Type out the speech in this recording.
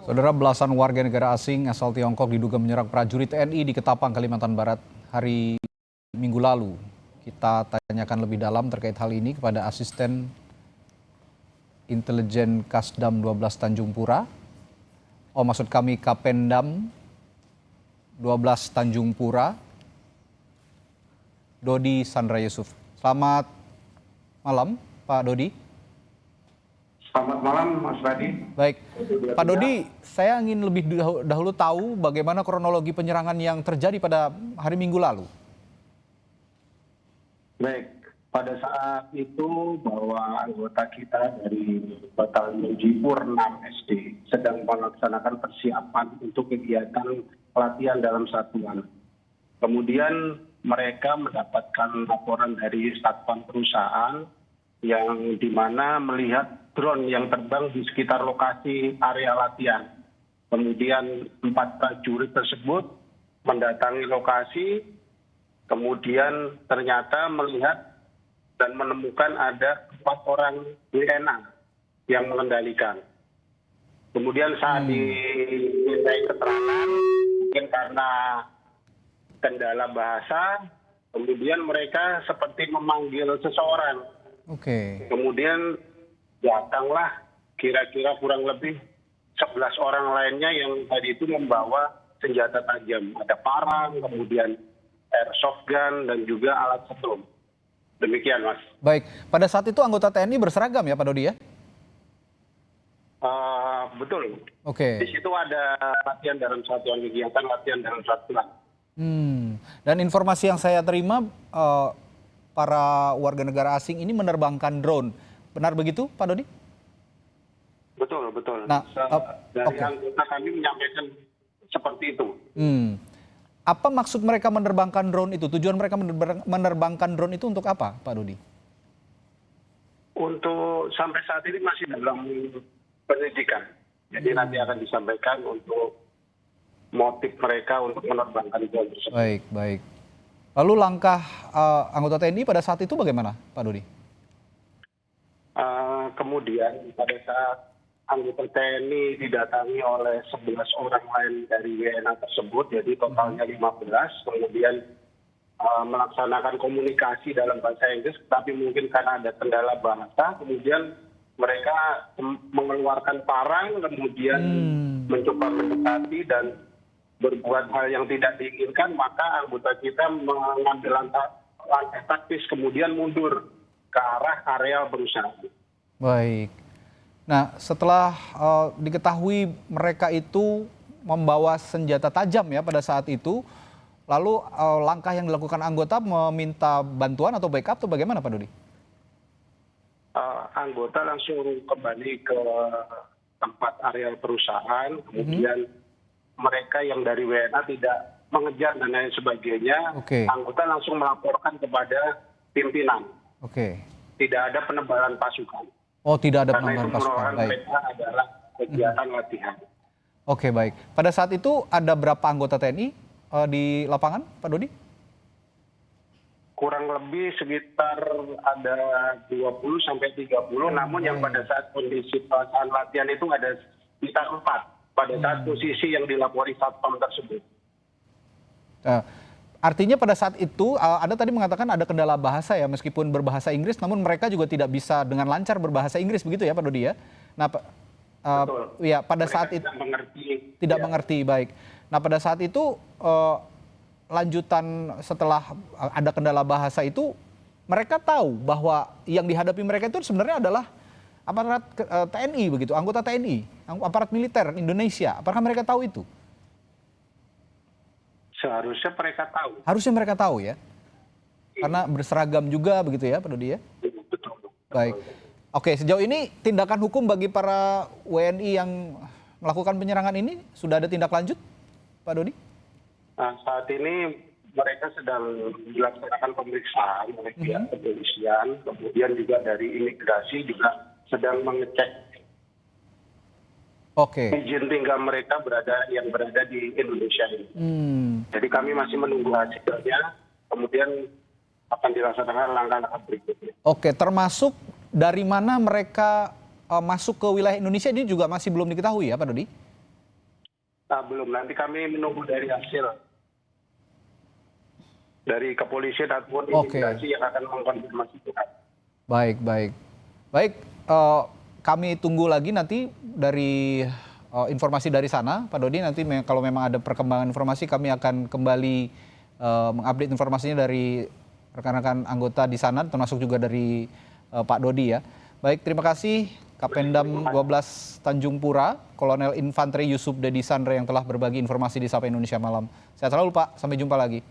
Saudara, belasan warga negara asing asal Tiongkok diduga menyerang prajurit TNI di Ketapang, Kalimantan Barat hari Minggu lalu. Kita tanyakan lebih dalam terkait hal ini kepada Asisten Intelijen Kasdam 12 Tanjung Pura. Maksud kami Kapendam 12 Tanjung Pura, Dodi Sandra Yusuf. Selamat malam, Pak Dodi. Selamat malam, Mas Radi. Baik, Pak Dodi, saya ingin lebih dahulu tahu bagaimana kronologi penyerangan yang terjadi pada hari Minggu lalu. Baik, pada saat itu bahwa anggota kita dari Batalion Jipur 6 SD sedang melaksanakan persiapan untuk kegiatan pelatihan dalam satuan. Kemudian mereka mendapatkan laporan dari satpam perusahaan yang dimana melihat drone yang terbang di sekitar lokasi area latihan. Kemudian 4 prajurit tersebut mendatangi lokasi, kemudian ternyata melihat dan menemukan ada 4 orang WNA yang mengendalikan. Kemudian saat dimintai keterangan, mungkin karena kendala bahasa, kemudian mereka seperti memanggil seseorang. Kemudian datanglah kira-kira kurang lebih 11 orang lainnya yang tadi itu membawa senjata tajam. Ada parang, kemudian airsoft gun, dan juga alat setrum. Demikian, Mas. Baik, pada saat itu anggota TNI berseragam ya, Pak Dodi ya? Betul. Di situ ada latihan dalam satuan kegiatan, latihan dalam satuan. Dan informasi yang saya terima, para warga negara asing ini menerbangkan drone. Benar begitu, Pak Dodi? Betul, betul. Nah, dari anggota kami menyampaikan seperti itu. Apa maksud mereka menerbangkan drone itu? Tujuan mereka menerbangkan drone itu untuk apa, Pak Dodi? Untuk sampai saat ini masih dalam penyidikan. Jadi nanti akan disampaikan untuk motif mereka untuk menerbangkan drone tersebut. Baik. Lalu langkah anggota TNI pada saat itu bagaimana, Pak Dodi? Kemudian pada saat anggota TNI didatangi oleh 11 orang lain dari WNA tersebut, jadi totalnya 15, kemudian melaksanakan komunikasi dalam bahasa Inggris, tapi mungkin karena ada kendala bahasa, kemudian mereka mengeluarkan parang, kemudian mencoba mendekati dan berbuat hal yang tidak diinginkan, maka anggota kita mengambil langkah taktis, kemudian mundur ke arah area berusaha. Baik. Nah, setelah diketahui mereka itu membawa senjata tajam ya pada saat itu, lalu langkah yang dilakukan anggota meminta bantuan atau backup atau bagaimana, Pak Dodi? Anggota langsung kembali ke tempat area perusahaan, kemudian mereka yang dari WNA tidak mengejar dan lain sebagainya, anggota langsung melaporkan kepada pimpinan. Tidak ada penebalan pasukan. Tidak ada penebalan pasukan. Baik. Mereka adalah kegiatan latihan. Baik. Pada saat itu ada berapa anggota TNI di lapangan, Pak Dodi? Kurang lebih sekitar ada 20 sampai 30, namun yang pada saat kondisi pelaksanaan latihan itu ada sekitar 4 pada saat posisi yang dilapori satpam tersebut. Artinya pada saat itu Anda tadi mengatakan ada kendala bahasa ya, meskipun berbahasa Inggris, namun mereka juga tidak bisa dengan lancar berbahasa Inggris, begitu ya, Pak Dodi ya? Nah, ya pada mereka saat itu tidak mengerti, baik. Nah, pada saat itu lanjutan setelah ada kendala bahasa itu, mereka tahu bahwa yang dihadapi mereka itu sebenarnya adalah aparat TNI begitu, anggota TNI, aparat militer Indonesia. Apakah mereka tahu itu? Seharusnya mereka tahu. Harusnya mereka tahu ya? Karena berseragam juga begitu ya, Pak Dodi ya? Betul. Baik. Sejauh ini tindakan hukum bagi para WNI yang melakukan penyerangan ini sudah ada tindak lanjut, Pak Dodi? Saat ini mereka sedang dilaksanakan pemeriksaan oleh pihak kepolisian, kemudian juga dari imigrasi juga sedang mengecek izin tinggal mereka yang berada di Indonesia ini. Jadi kami masih menunggu hasilnya, kemudian akan dilaksanakan langkah-langkah berikutnya. Termasuk dari mana mereka masuk ke wilayah Indonesia ini juga masih belum diketahui ya Pak Dodi? Nah, belum, nanti kami menunggu dari hasil dari kepolisian ataupun imigrasi yang akan mengkonfirmasi itu. Baik, baik. Baik, kami tunggu lagi nanti dari informasi dari sana, Pak Dodi. Nanti kalau memang ada perkembangan informasi, kami akan kembali mengupdate informasinya dari rekan-rekan anggota di sana, termasuk juga dari Pak Dodi ya. Baik, terima kasih Kapendam 12 Tanjung Pura, Kolonel Infanteri Yusuf Dedi Sandre yang telah berbagi informasi di Sapa Indonesia Malam. Sehat selalu Pak, sampai jumpa lagi.